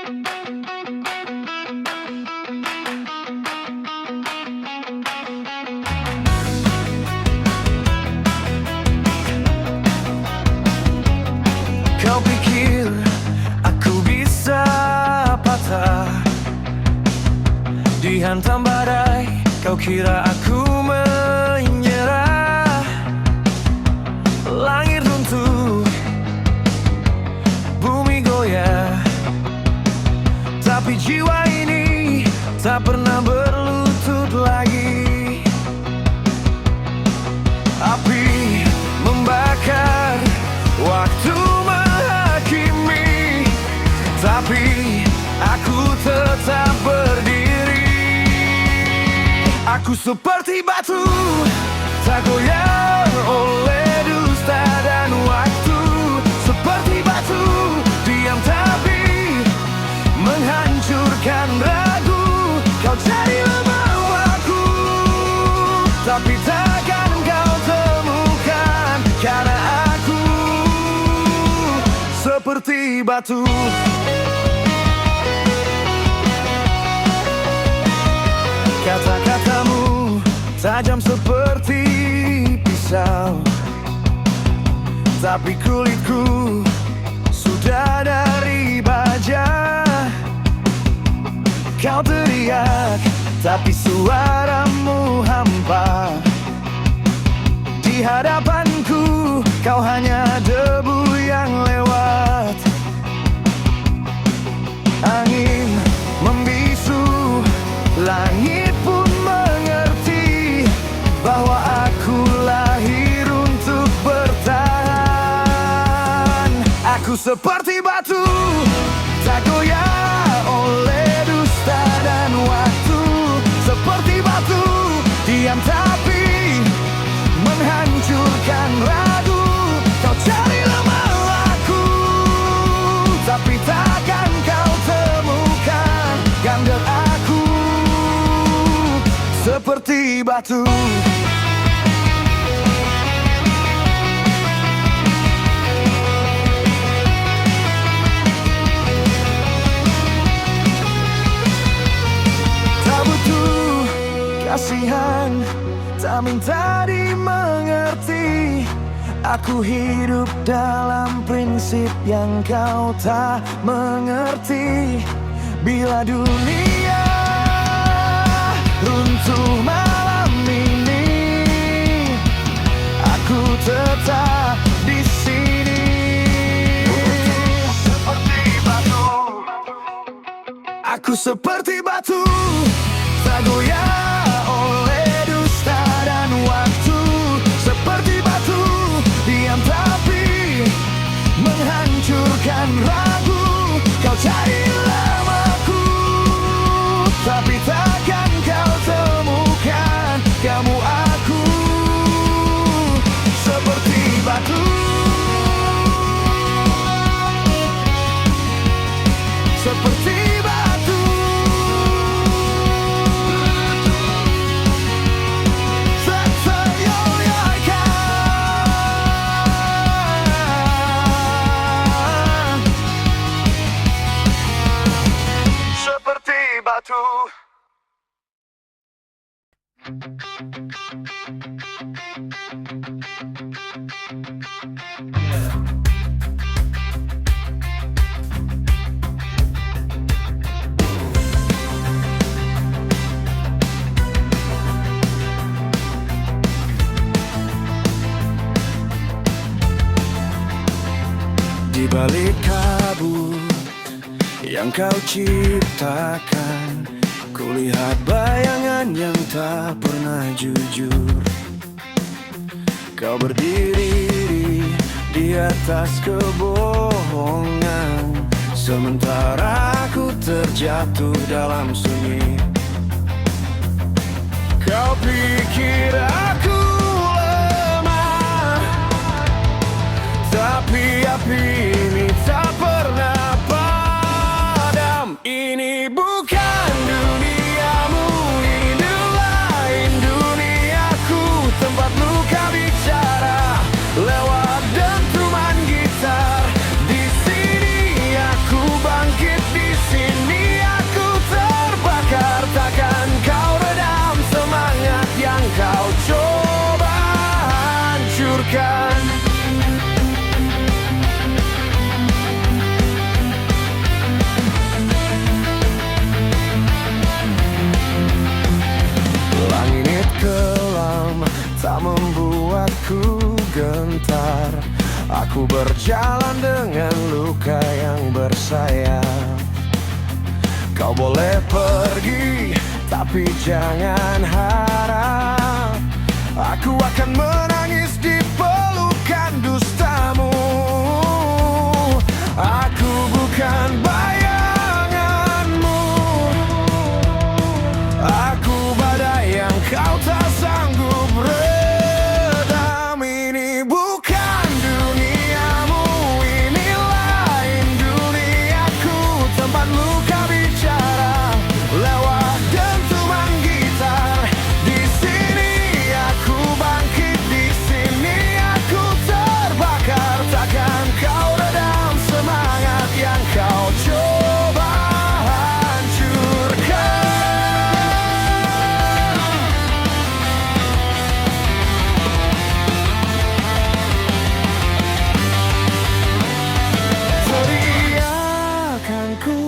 Kau pikir aku bisa patah dihantam badai, kau kira aku menyerah. Langit runtuh, bumi goyah, tapi jiwa ini tak pernah berlutut lagi. Api membakar, waktu menghakimi, tapi aku tetap berdiri. Aku seperti batu, tak goyah oleh dusta dan waktu. Seperti batu, diam tapi menghancurkan ragu. Kau cari lemahku, tapi takkan kau temukan, karena aku seperti batu. Kata-katamu tajam seperti pisau, tapi kulitku sudah dari baja. Kau teriak, tapi suaramu hampa. Di hadapanku, kau hanya debu yang lewat. Angin membisu, langit pun mengerti bahwa aku lahir untuk bertahan. Aku seperti batu, tak goyah oleh dusta dan waktu. Seperti batu, diam tapi menghancurkan ragu. Kau cari lemahku, tapi takkan kau temukan, gandar aku seperti batu. Tak butuh kasihan, tak minta dimengerti. Aku hidup dalam prinsip yang kau tak mengerti. Bila dunia runtuh malam ini, aku tetap di sini. Seperti batu, aku seperti batu, tak goyah oleh dusta dan waktu. Seperti batu, diam tapi menghancurkan ragu. Kau cari lamaku, tapi takkan kau temukan. Kamu aku seperti batu, seperti batu. Tak tergoyahkan, seperti batu. Di balik kabut yang kau ciptakan, kulihat bayangan yang tak pernah jujur. Kau berdiri di atas kebohongan, sementara aku terjatuh dalam sunyi. Kau pikir aku lemah, tapi api ini tak pernah padam. Ini bukan duniamu, ini lain duniaku. Tempat luka bicara lewat dentuman gitar. Di sini aku bangkit, di sini Aku berjalan dengan luka yang bersayap. Kau boleh pergi, tapi jangan harap aku akan menangis di pelukan dustamu. Aku bukan bayanganmu, aku badai yang kau tak sanggup redam. Ini bukan duniamu, ini lain duniaku. Tempat luka bicara lewat dentuman gitar. Di sini aku bangkit, di sini aku terbakar. Takkan kau redam semangat yang kau coba hancurkan. Teriakanku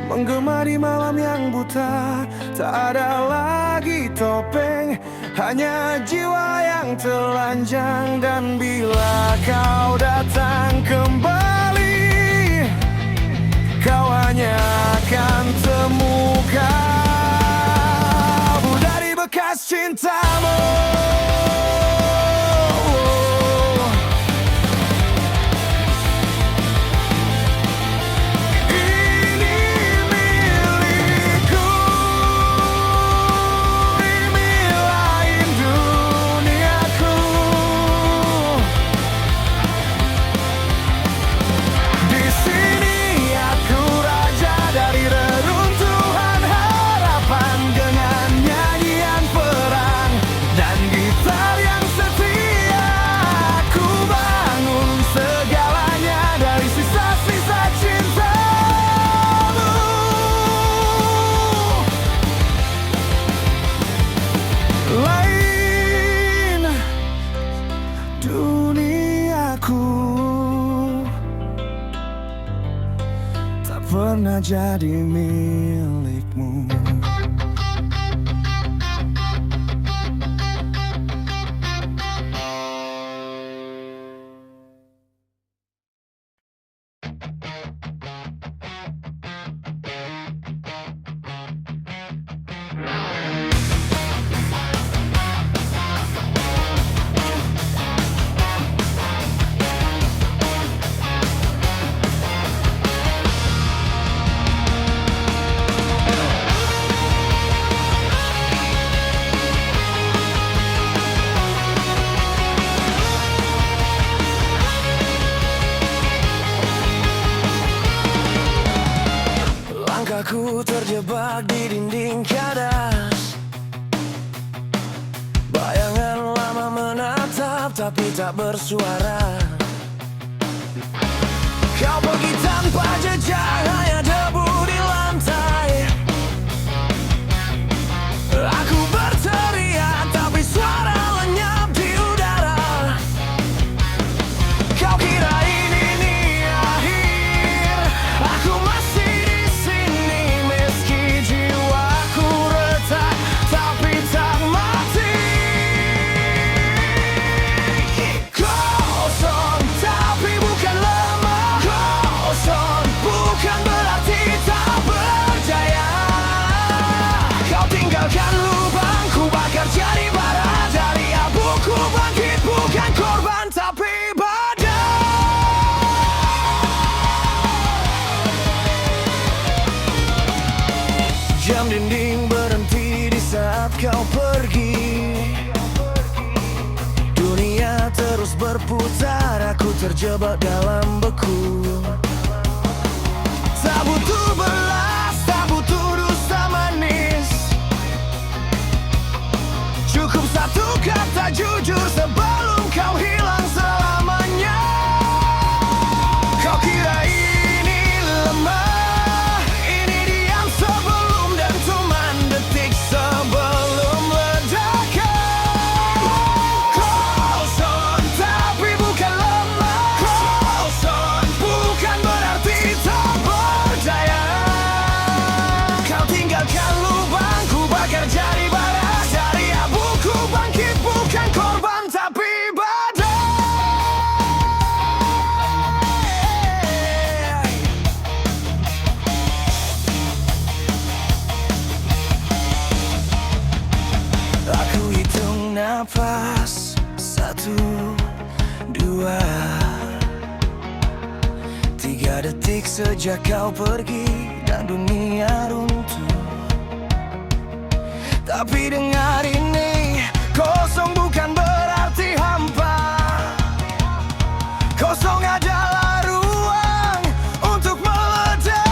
menggema di malam yang buta. Tak ada lagi topeng, hanya jiwa yang telanjang. Dan bila kau datang kembali, kau hanya akan temukan abu dari bekas cintamu. Ini milikku, ini lain duniaku. Di sini aku raja dari reruntuhan harapan. Dengan nyanyian perang dan gitar yang setia, aku bangun segalanya dari sisa-sisa cintamu. Lain duniaku tak pernah jadi milikmu. Langkahku terjebak di dinding kadas. Bayangan lama menatap tapi tak bersuara. Kau pergi tanpa jejak, hanya debu di lantai. Aku berteriak tapi suara lenyap di udara. Kau kira ini akhir, aku masih di sini meski jiwaku retak tapi tak mati. Kosong tapi bukan lemah, kosong bukan berarti tak berdaya. Kau tinggalkan lubang, ku bakar jadi bara. Dari abuku bangkit, bukan korban tapi jam dinding berhenti di saat kau pergi. Dunia terus berputar, aku terjebak dalam beku. Tak butuh belas, tak butuh dusta manis. Cukup satu kata jujur sebelum kau hilang selamanya. Kau kira ini lemah, ini diam sebelum dentuman detik sebelum ledakan. Kosong tapi bukan lemah, kosong bukan berarti tak berdaya. Kau tinggalkan lubang, ku bakar jadi bara. Dari abuku bangkit, bukan korban tapi sejak kau pergi dan dunia runtuh. Tapi dengar ini, kosong bukan berarti hampa. Kosong adalah ruang untuk meledak.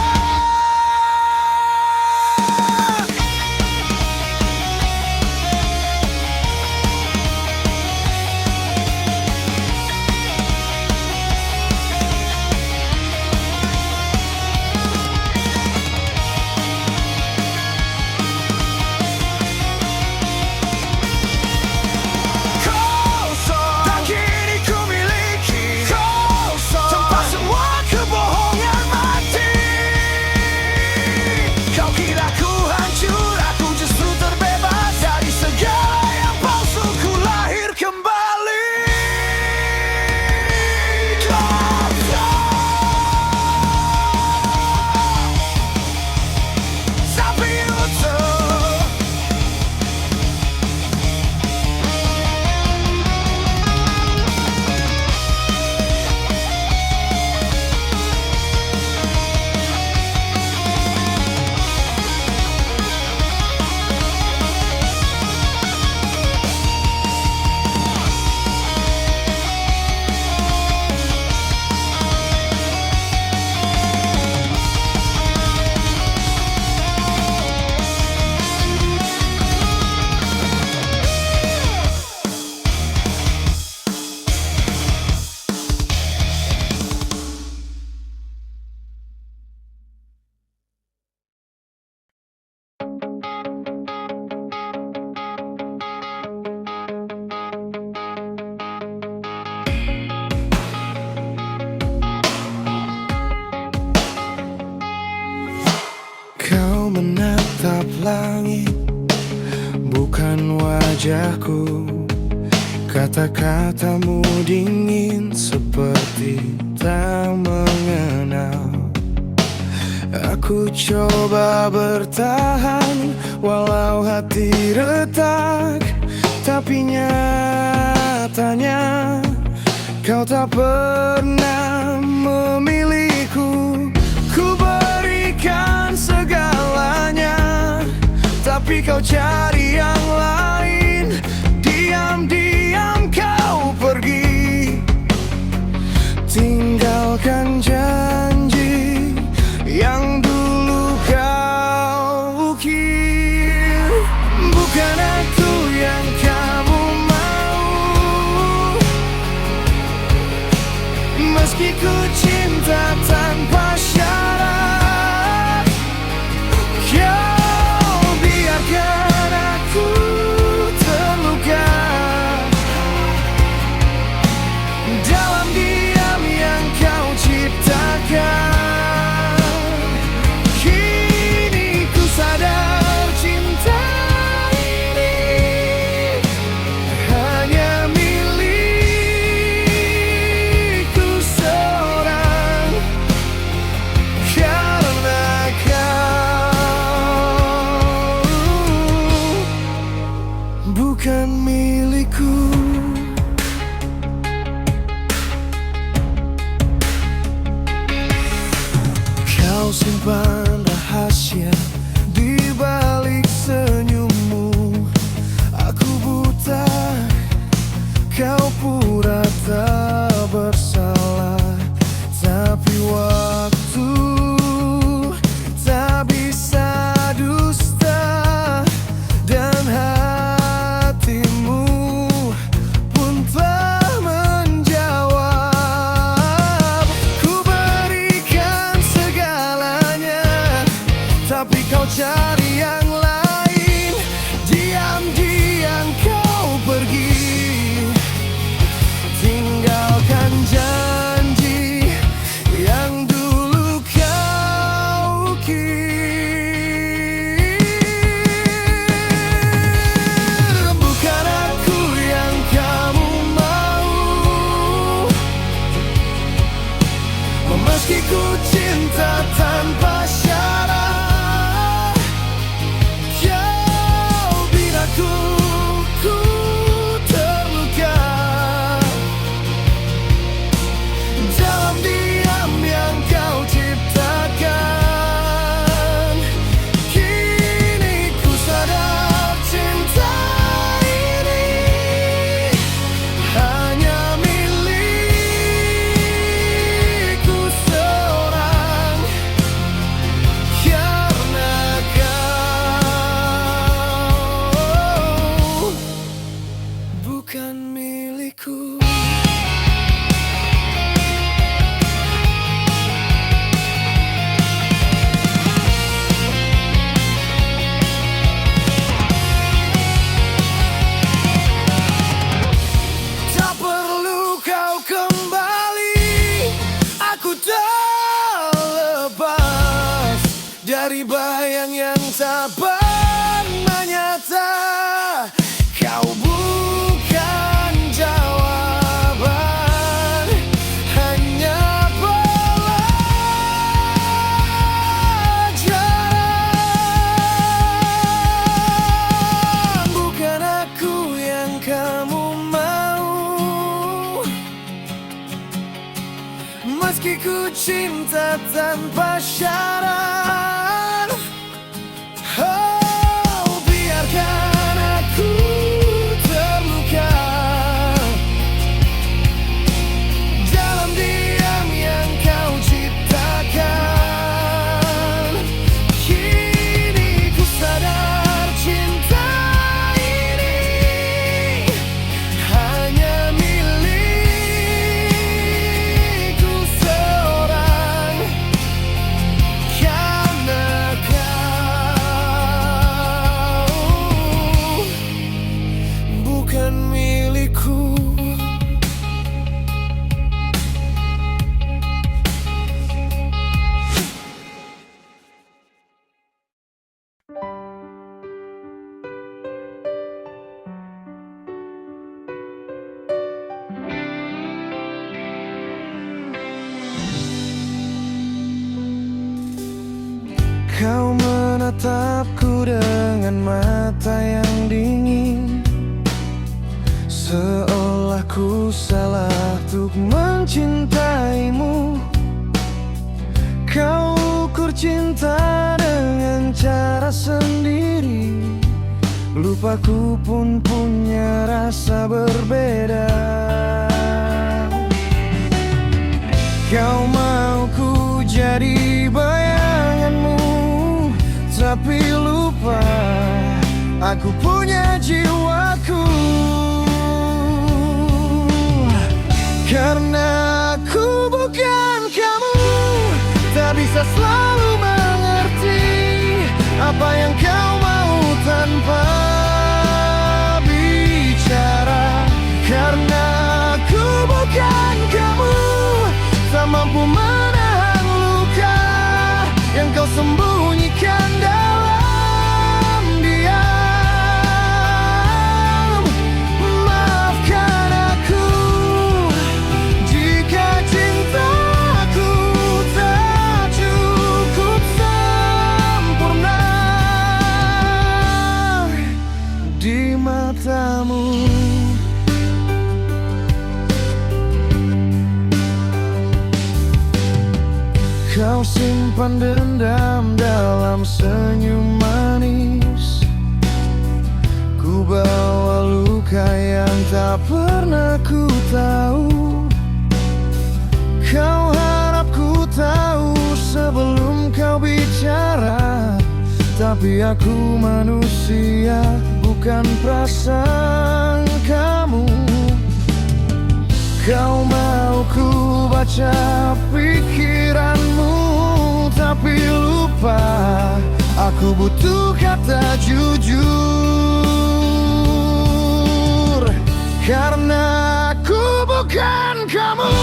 Kau menatap langit, bukan wajahku. Kata-katamu dingin seperti tak mengenal. Aku coba bertahan walau hati retak, tapi nyatanya kau tak pernah memilihku. Ku berikan segalanya, tapi kau cari yang lain. Diam-diam kau pergi, tinggalkan janji yang dulu kau ukir. Bukan aku yang kamu mau, meski ku cinta tanpa syarat. Kau biarkan aku terluka dalam diam yang kau ciptakan. Kini ku sadar cinta ini hanya milikku seorang, karena kau bukan milikku. Kau simpan rahasia di balik senyummu. Aku buta, kau pura tak bersalah. Tapi waktu tak bisa dusta, dan hatimu pun telah menjawab. Ku berikan segalanya, tapi kau cari yang lain. Diam-diam kau pergi, tinggalkan janji yang dulu kau ukir. Bukan aku yang kamu mau, meski ku cinta tanpa syarat. Dari bayang yang tak pernah nyata, kau bukan jawaban, hanya pelajaran. Bukan aku yang kamu mau, meski ku cinta tanpa syarat. Oh, biarkan aku terluka dalam diam yang kau ciptakan. Kini ku sadar cinta ini hanya milikku seorang, karena kau bukan milikku. Kau menatapku dengan mata yang dingin, seolah ku salah untuk mencintaimu. Kau ukur cinta dengan cara sendiri, lupaku pun punya rasa berbeda. Kau mau ku jadi bayanganmu, tapi lupa aku punya jiwaku. Karena aku bukan kamu, tak bisa selalu mengerti apa yang kau mau tanpa bicara. Karena aku bukan kamu, tak mampu menahan luka yang kau sembunyikan dalam diam. Maafkan aku jika cintaku tak cukup sempurna di matamu. Kau simpan dendam dalam senyum manis, ku bawa luka yang tak pernah ku tahu. Kau harap ku tahu sebelum kau bicara, tapi aku manusia, bukan perasaan kamu. Kau mau ku baca pikiranmu, tapi lupa aku butuh kata jujur. Karena aku bukan kamu,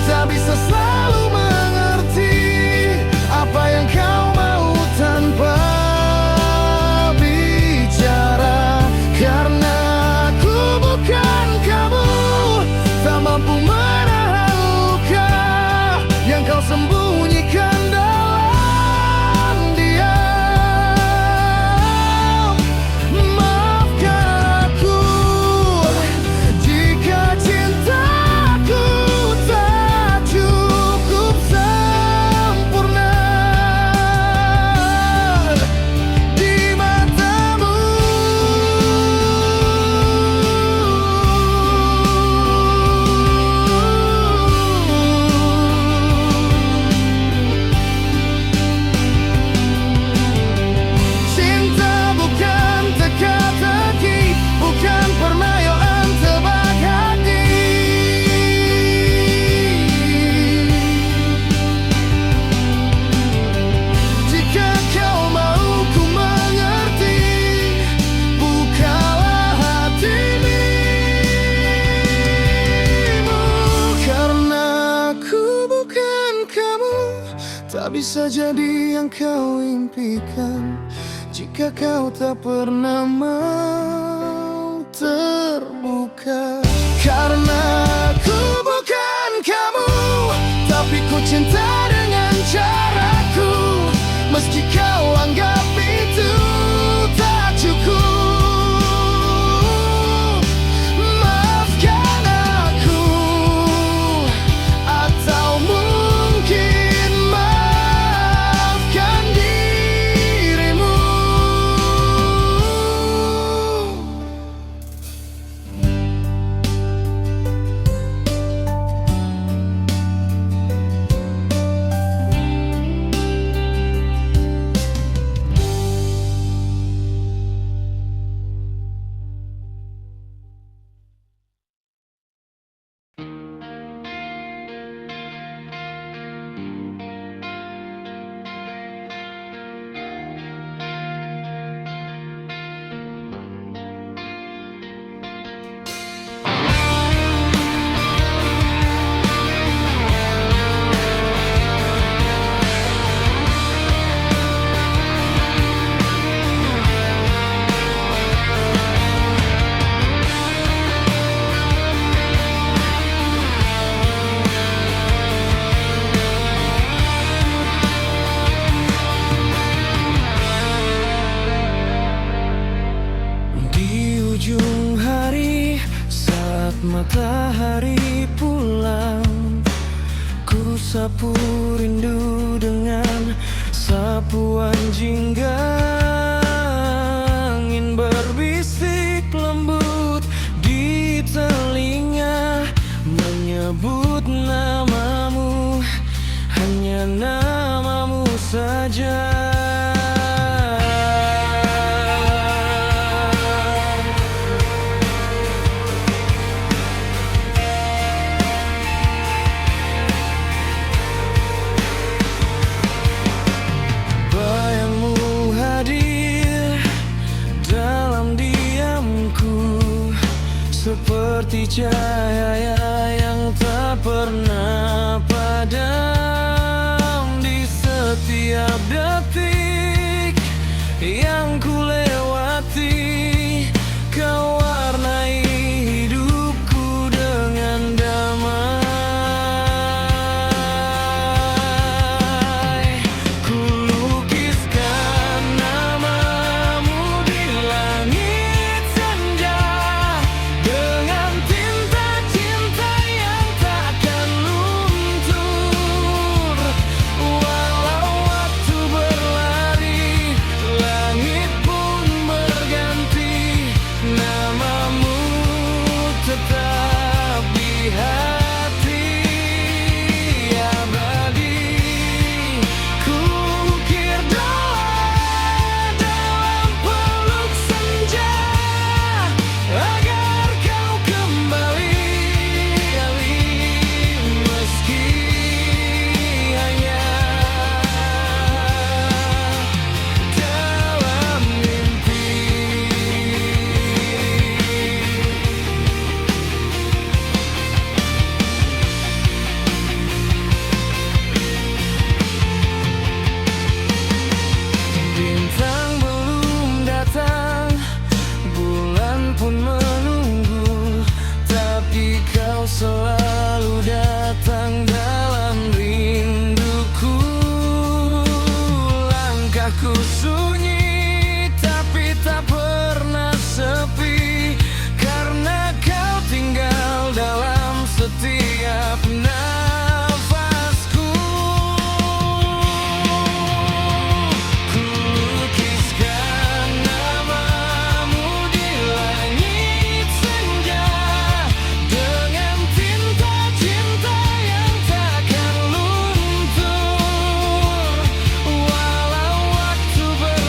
tak bisa selalu mengerti apa yang kau mau tanpa bicara. Karena aku bukan kamu, tak mampu menahan luka yang kau sembunyikan dalam diam. Maafkan aku jika cintaku tak bisa jadi yang kau impikan jika kau tak pernah mau terbuka. Karena aku bukan kamu, tapi ku cinta dengan caraku. Meski kau anggap itu tak cukup, maafkan aku, atau mungkin maafkan dirimu. Matahari pulang, ku sapu rindu dengan sapuan jingga. Angin berbisik lembut di telinga, menyebut namamu, hanya namamu saja. Seperti cahaya yang tak pernah padam di setiap detik yang ku lewati. Kau warnai hidupku dengan damai. Ku lukiskan namamu di langit senja dengan tinta cinta yang takkan luntur. Walau waktu berlari, langit pun berganti, namamu tetap di hati abadi. Ku ukir doa dalam peluk senja agar kau kembali, meski hanya dalam mimpi. Bintang belum datang, bulan pun menunggu, tapi kau selalu datang dalam rinduku. Langkahku sunyi, tapi tak pernah sepi, karena kau tinggal dalam setiap nafasku. Ku lukiskan namamu di langit senja dengan tinta cinta yang takkan luntur. Walau waktu berlalu,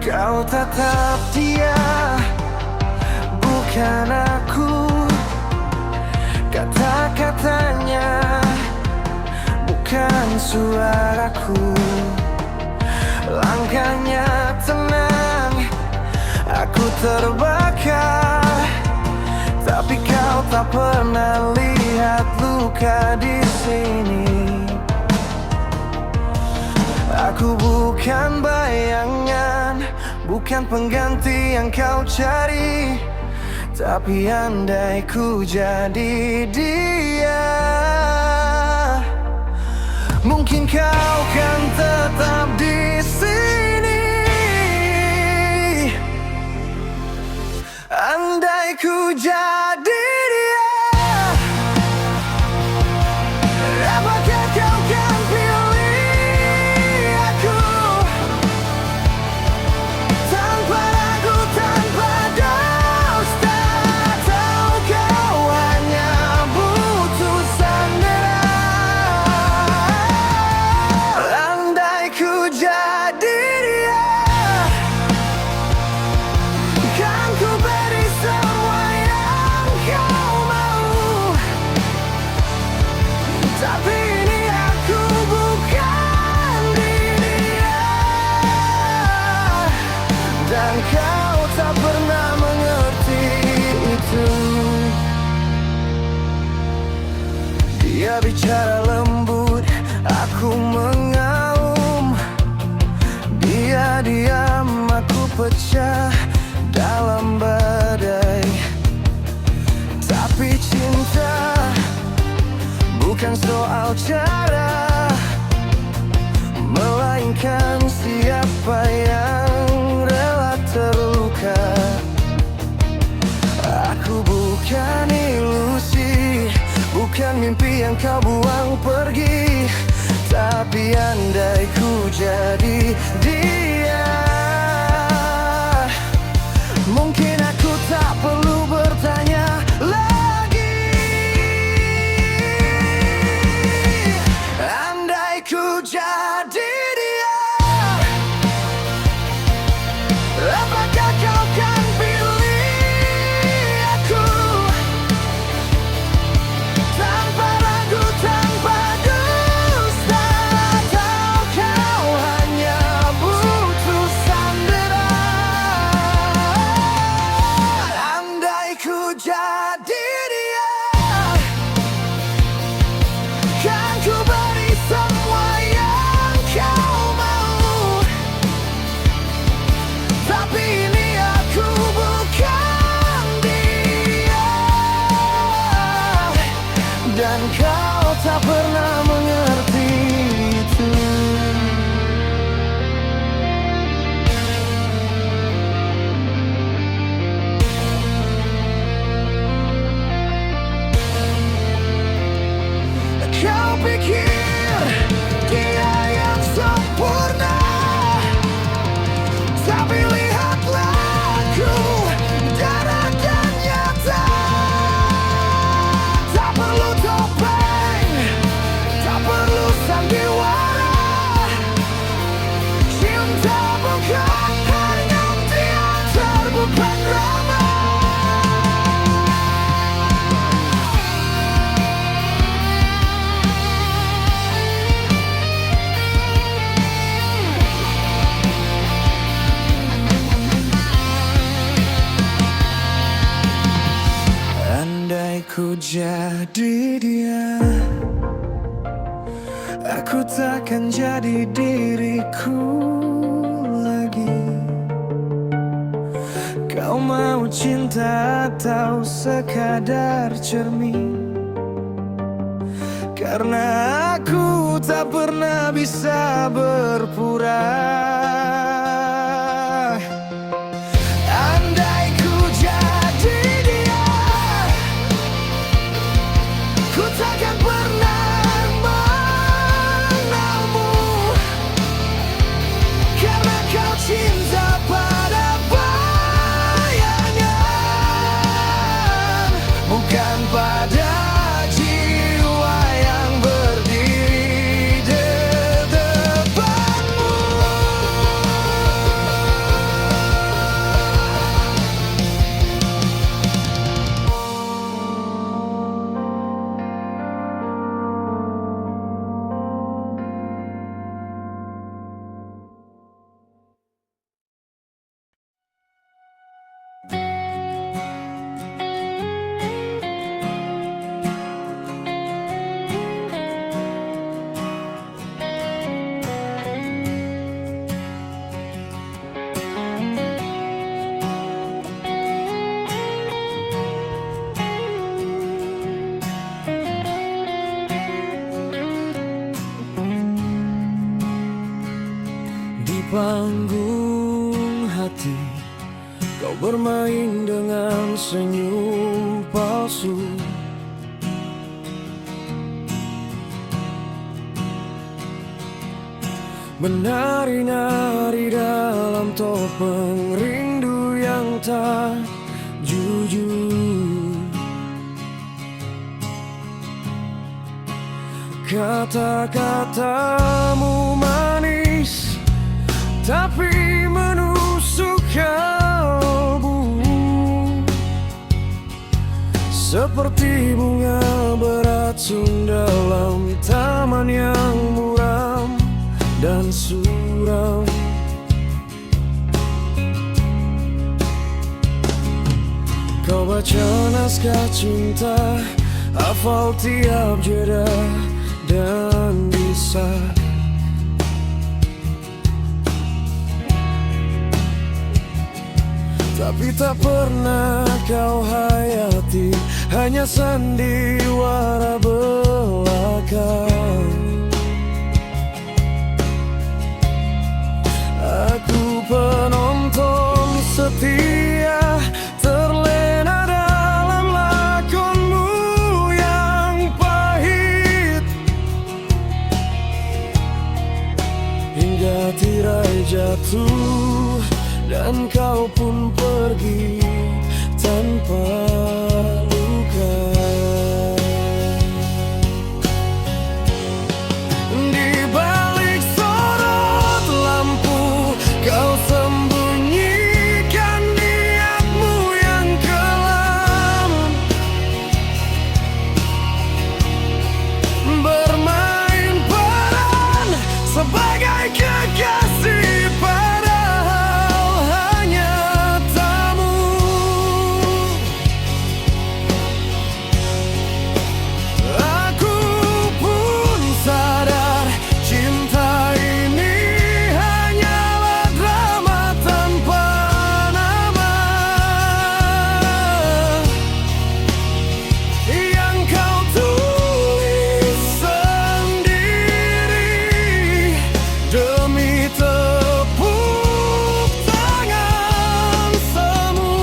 Kau tatap dia, bukan aku. Kata-katanya bukan suaraku. Langkahnya tenang, aku terbakar. Tapi kau tak pernah lihat luka di sini. Aku bukan bayangan, bukan pengganti yang kau cari. Tapi andai ku jadi dia, mungkin kau kan tetap di sini. Andai ku jadi dia, apakah kau kan pilih aku? Tanpa ragu, tanpa dusta. Tahu kau hanya butuh sandaran. Andai ku jadi dia, kan ku beri semua yang kau mau. Tapi ini aku bukan dia, dan kau tak pernah mengerti itu. Dia bicara lembut, aku mengaum. Dia diam, aku pecah dalam badai. Tapi cinta bukan soal cara, melainkan siapa yang rela terluka. Aku bukan ilusi, bukan mimpi yang kau buang pergi. Tapi andai ku jadi dia, mungkin aku tak perlu bertanya lagi. Andai ku jadi dia, apakah kau kan pilih aku? Tanpa ragu, tanpa dusta. Tahu kau hanya butuh sandaran. Andai ku jadi dia, kan ku beri semua yang kau mau. Tapi ini aku bukan dia, dan kau tak pernah mengerti itu. Kau pikir dia yang sempurna, tapi lihatlah aku, darah dan nyata. Tak perlu topeng, tak perlu sandiwara. Cinta bukan hanya teater, bukan drama. Andai ku jadi dia, aku takkan jadi diriku lagi. Kau mau cinta atau sekadar cermin? Karena aku tak pernah bisa berpura. Andai ku jadi dia, ku takkan pernah mengenalmu. Karena kau cinta pada bayangan, bukan pada jiwa yang berdiri di depanmu. Di panggung hati kau bermain dengan senyum palsu. Menari-nari dalam topeng rindu yang tak jujur. Kata-katamu manis tapi menusuk kalbu, seperti bunga beracun dalam taman yang muram dan suram. Kau baca naskah cinta, hafal tiap jeda dan bisa. Tapi tak pernah kau hayati, hanya sandiwara belaka. Aku penonton setia, terlena dalam lakonmu yang pahit, hingga tirai jatuh dan kau pun pergi tanpa luka. Di balik sorot lampu kau sembunyikan niatmu yang kelam, bermain peran sebagai kekasih padahal hanya tamu. Aku pun sadar cinta ini hanyalah drama tanpa nama yang kau tulis sendiri demi tepuk tangan semu.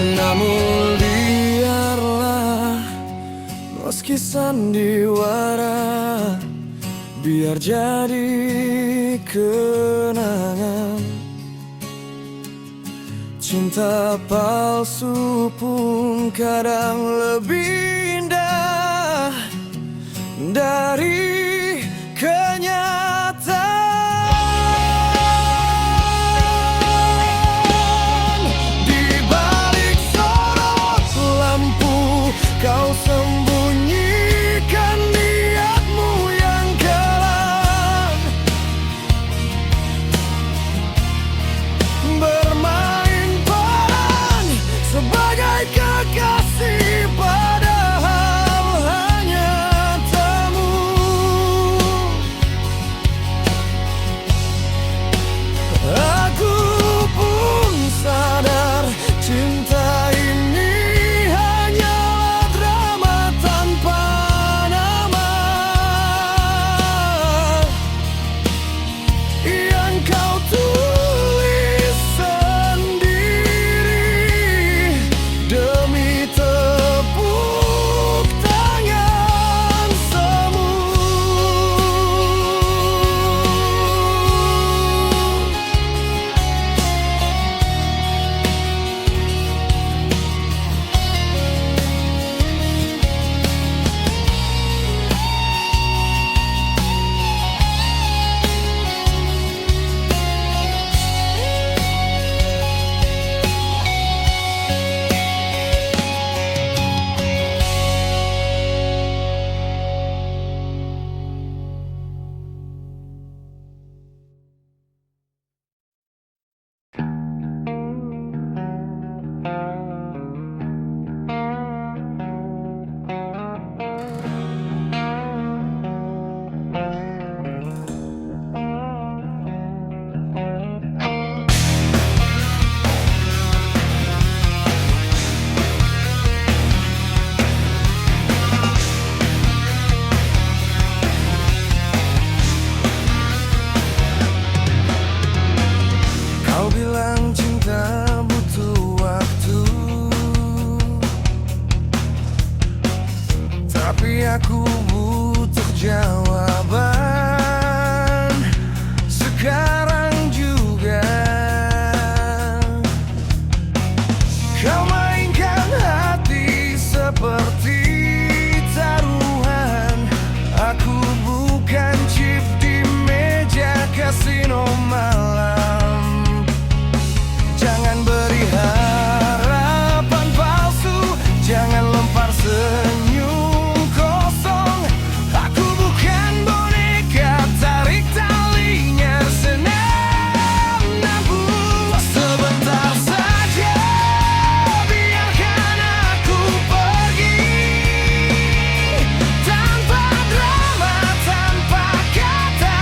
Namun biarlah, meski sandiwara, biar jadi kenangan. Cinta palsu pun kadang lebih indah dari kenyataan. Di balik sorot lampu kau sembunyikan niatmu yang kelam, bermain peran sebagai kekasih padahal hanya tamu. aku butuh jawaban sekarang juga. Kau mainkan hati seperti taruhan. Aku bukan chip di meja kasino malam. Jangan beri harapan palsu, jangan lempar senyum kosong. Aku bukan boneka, tarik talinya senang nabung. Sebentar saja, biarkan aku pergi, tanpa drama, tanpa kata.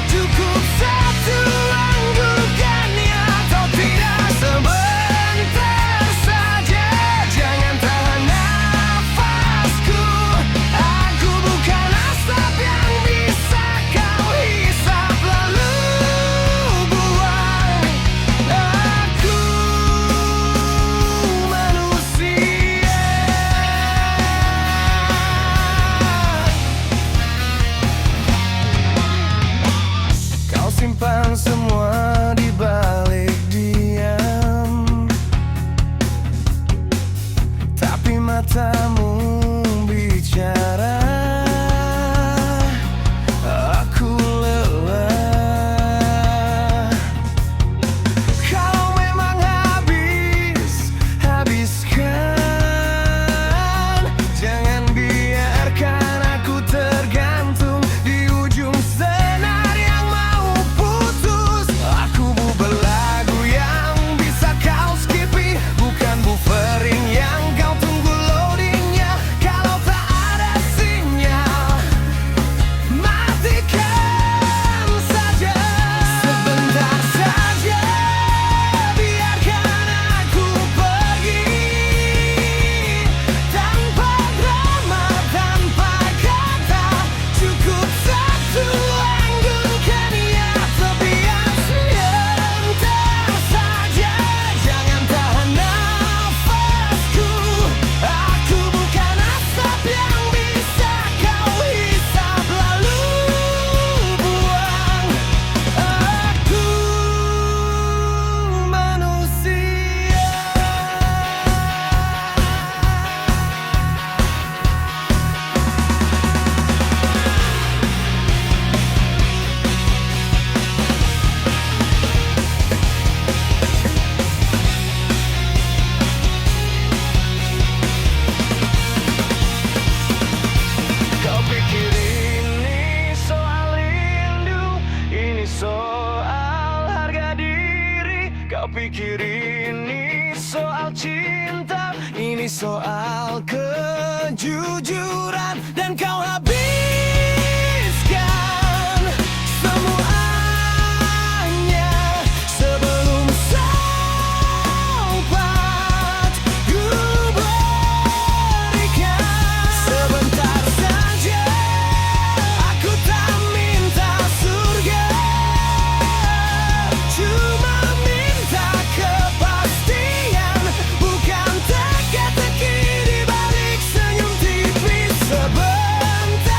Cukup satu anggukannya atau tidak. Sebentar saja, jangan tahan nafasku. Aku bukan asap yang bisa kau hisap lalu buang. Aku manusia. Kau simpan semua di balik diam, tapi matamu bicara. Aku lelah. Kalau memang habiskan. Jangan biarkan aku tergantung di ujung senar yang mau putus. Aku bubel lagu yang bisa kau skipi, bukan buffering yang kau tunggu loadingnya. Kalau tak ada sinyal, matikan saja. Sebentar saja, biarkan aku pergi, tanpa drama, tanpa kata. Cukup satu anggukannya tepian. Sebentar saja, jangan tahan nafasku. Aku bukan asap yang bisa kau hisap lalu buang. Aku manusia. Kau pikir ini soal rindu, ini soal harga diri. Kau pikir ini soal cinta, ini soal kejujuran. Dan kau habiskan semuanya sebelum sempat ku berikan. Sebentar saja, aku tak minta surga, cuma minta kepastian, bukan teka-teki di balik senyum tipis. Sebentar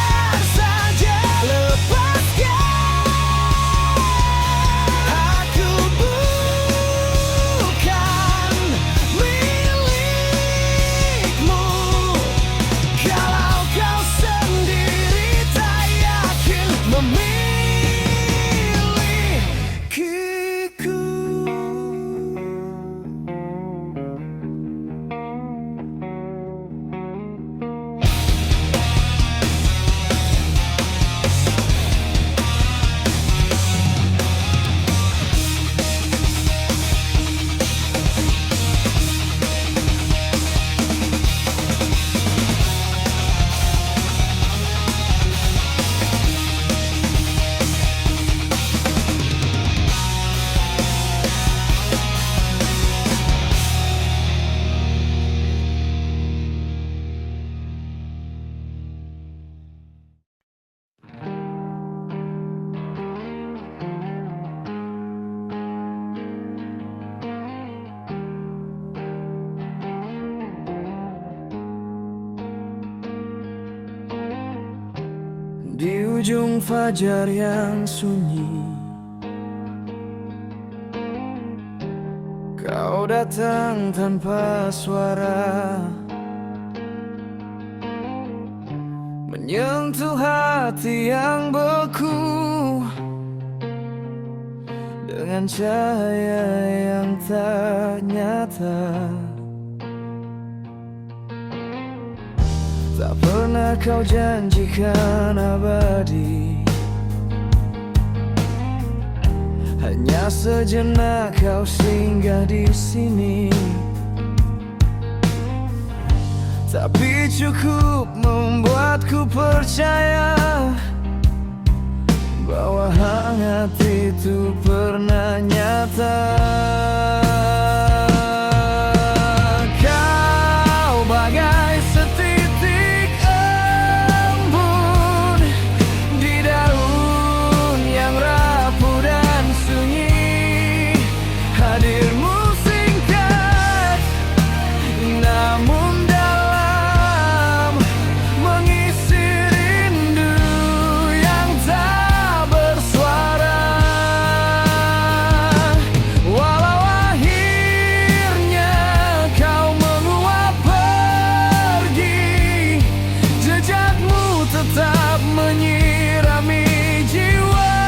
ujung fajar yang sunyi, kau datang tanpa suara, menyentuh hati yang beku dengan cahaya yang tak nyata. Tak pernah kau janjikan abadi, hanya sejenak kau singgah di sini. Tapi cukup membuatku percaya bahwa hangat itu pernah nyata. Kau bagai setitik embun di daun yang rapuh dan sunyi. Hadirmu singkat namun dalam, mengisi rindu yang tak bersuara. Walau akhirnya kau menguap pergi, jejakmu tetap menyirami jiwa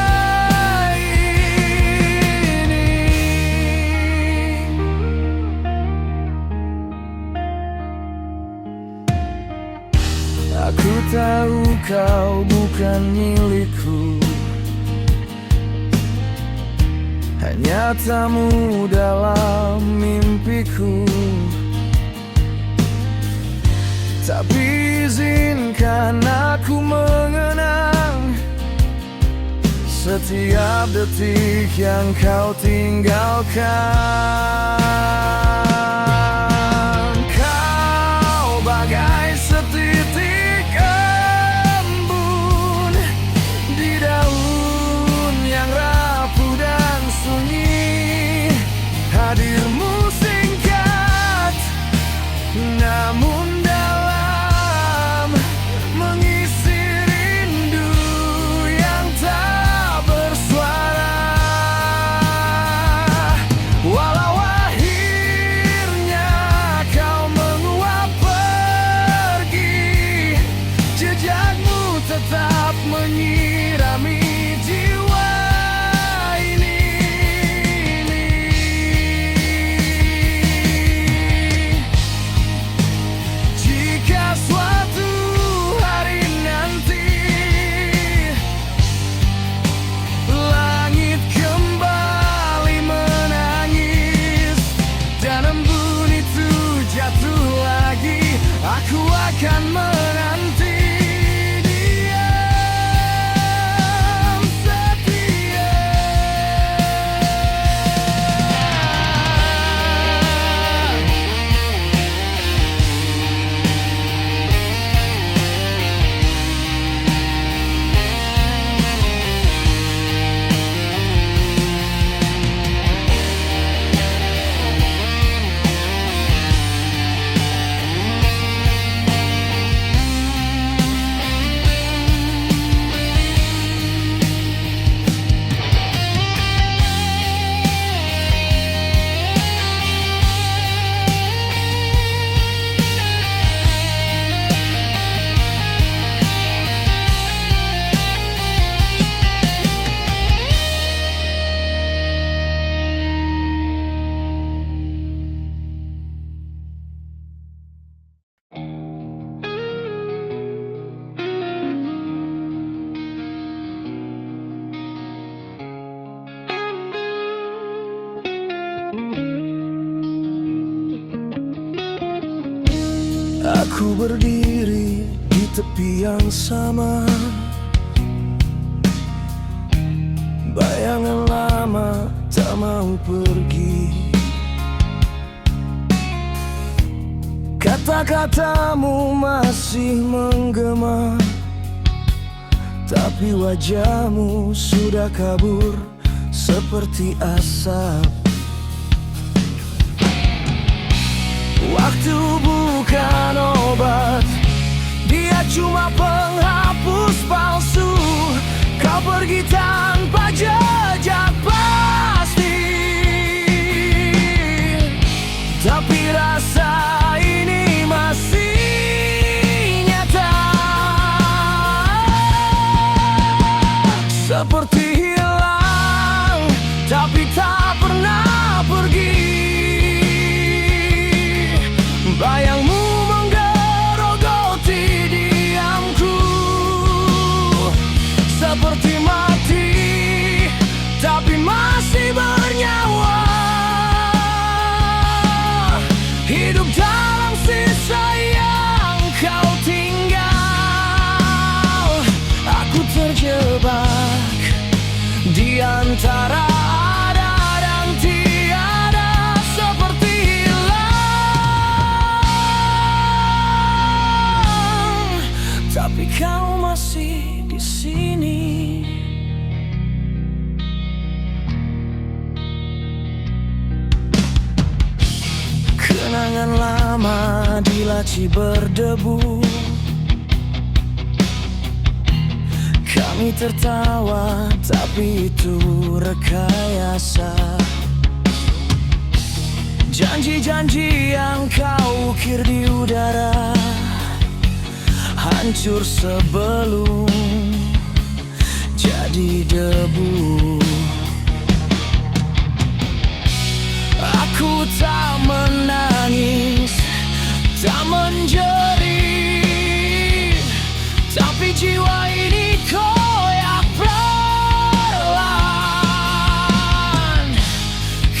ini. Aku tahu kau bukan milikku, hanya tamu dalam mimpiku. Tapi izinkan aku mengenang setiap detik yang kau tinggalkan. Kau bagai setitik embun di daun yang rapuh dan sunyi. Hadirmu singkat namun dalam, mengisi rindu yang tak bersuara. Walau akhirnya kau menguap pergi, jejakmu tetap menyirami jiwa ini. Jika suatu hari nanti langit kembali menangis dan embun itu jatuh lagi, aku akan menanti diam setia. Aku berdiri di tepi yang sama, bayangan lama tak mau pergi. Kata-katamu masih menggema, tapi wajahmu sudah kabur seperti asap. Waktu bukan obat, dia cuma penghapus palsu. pergi tanpa jejak pasti. Tapi rasa ini masih nyata, seperti hilang tapi tak pernah pergi. Bayangmu menggerogoti diamku, seperti mati tapi masih bernyawa. Hidup dalam sisa yang kau tinggal. Aku terjebak di antara ada dan tiada, seperti hilang. Tapi kau masih di sini. Kenangan lama di laci berdebu, kami tertawa tapi itu rekayasa. Janji-janji yang kau ukir di udara hancur sebelum jadi debu. Aku tak menangis, tak menjerit, tapi jiwa ini koyak perlahan.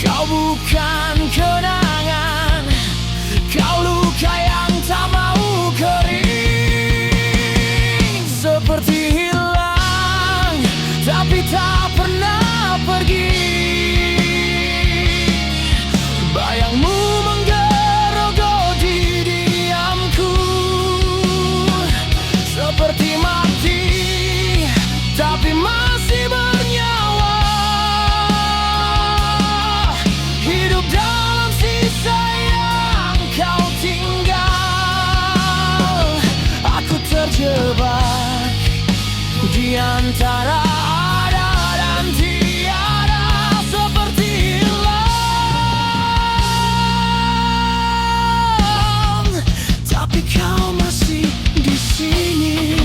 Kau bukan kenangan, kau luka yang tak mau kering. Seperti hilang, tapi tak pernah pergi. Bayangmu menggerogoti diamku, seperti mati tapi masih bernyawa. Hidup dalam sisa yang kau tinggal. Aku terjebak di antara ada dan tiada, seperti hilang. Tapi kau masih di sini.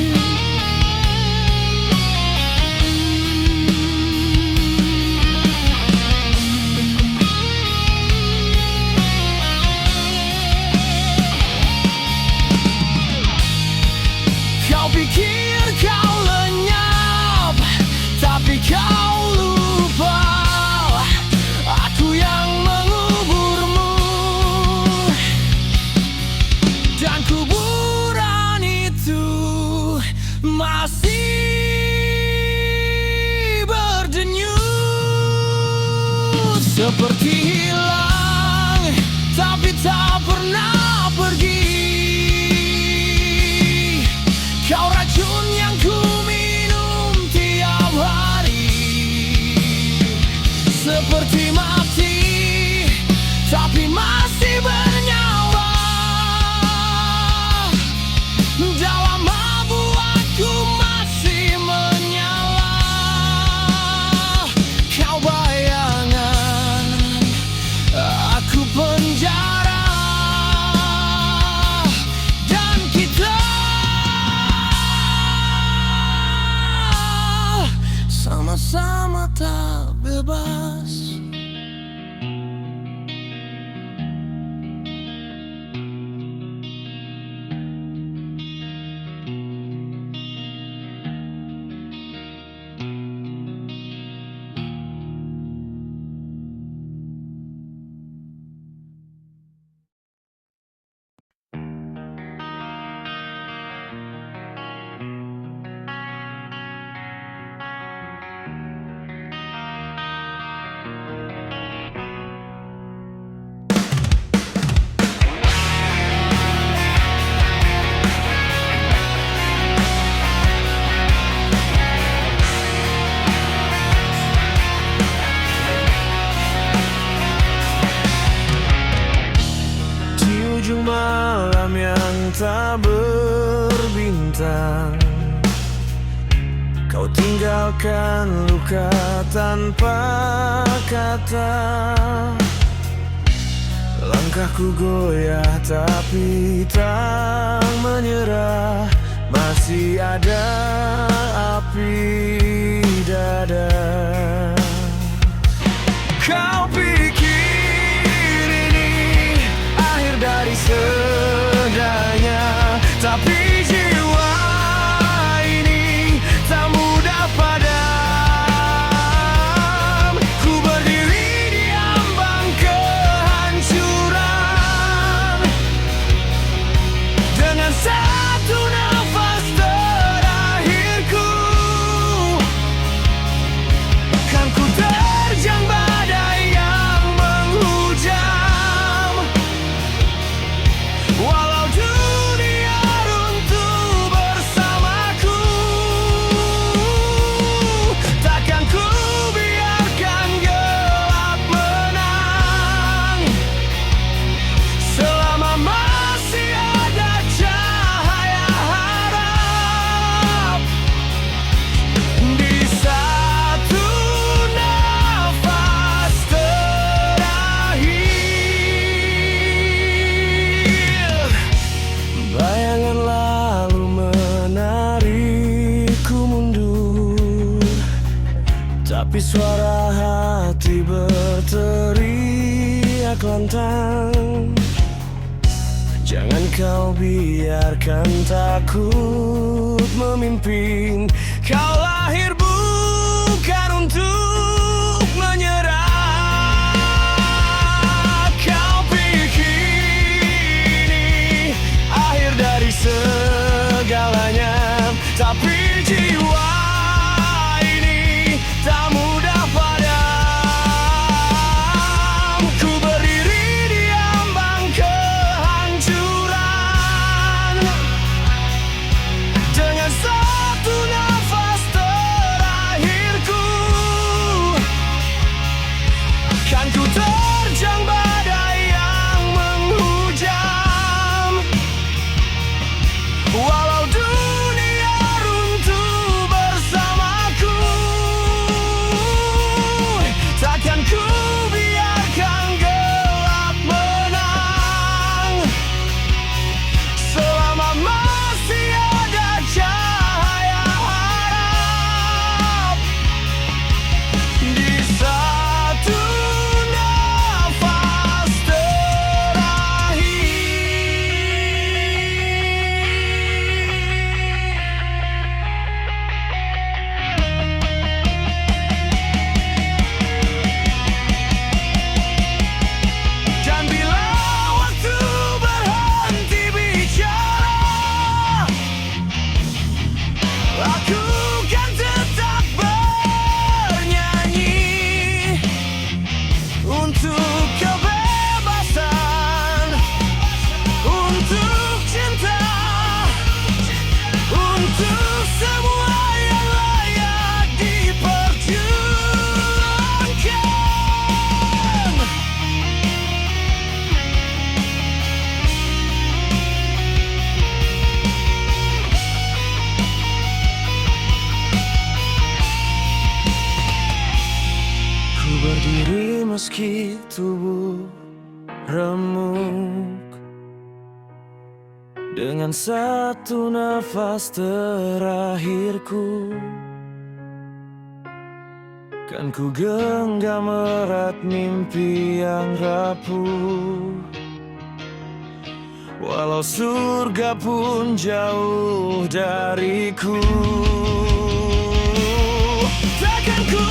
Kau pikir kau lenyap, tapi kau lupa aku yang menguburmu. Dan kuburan itu masih berdenyut, seperti hilang tapi tak pernah pergi. Kau racun yang ku minum tiap hari, seperti mati tapi masih bernyawa. Dalam abu-aku masih menyala. Kau bayangan, aku penjara, dan kita sama-sama tak bebas. ujung malam yang tak berbintang, kau Kau tinggalkan luka tanpa kata. Langkahku goyah tapi tak menyerah. Masih ada api dada. Kau pikir ini akhir dari segalanya, tapi jiwa ini tak mudah padam. Ku berdiri di ambang kehancuran dengan satu nafas terakhirku. Kan ku terjang badai yang menghujam, walau dunia runtuh bersamaku. Takkan ku biarkan gelap menang selama masih ada cahaya harap. Di satu nafas terakhir, bayangan lalu menarikku mundur, tapi suara hati berteriak lantang. Jangan kau biarkan takut memimpin. Kau lahir bukan untuk menyerah. Kau pikir ini akhir dari segalanya, tapi jiwa ini tak mudah padam. Ku berdiri di ambang kehancuran dengan satu nafas terakhirku. Kan ku terjang badai yang menghujam, walau dunia runtuh bersamaku. Takkan ku biarkan gelap menang selama masih ada cahaya harap. Di satu nafas terakhir. Dan bila waktu berhenti bicara, aku kan tetap bernyanyi untuk kebebasan, untuk cinta, untuk semua yang layak diperjuangkan. Ku berdiri meski tubuh remuk, dengan satu nafas terakhirku. Kan ku genggam erat mimpi yang rapuh, walau surga pun jauh dariku. Takkan ku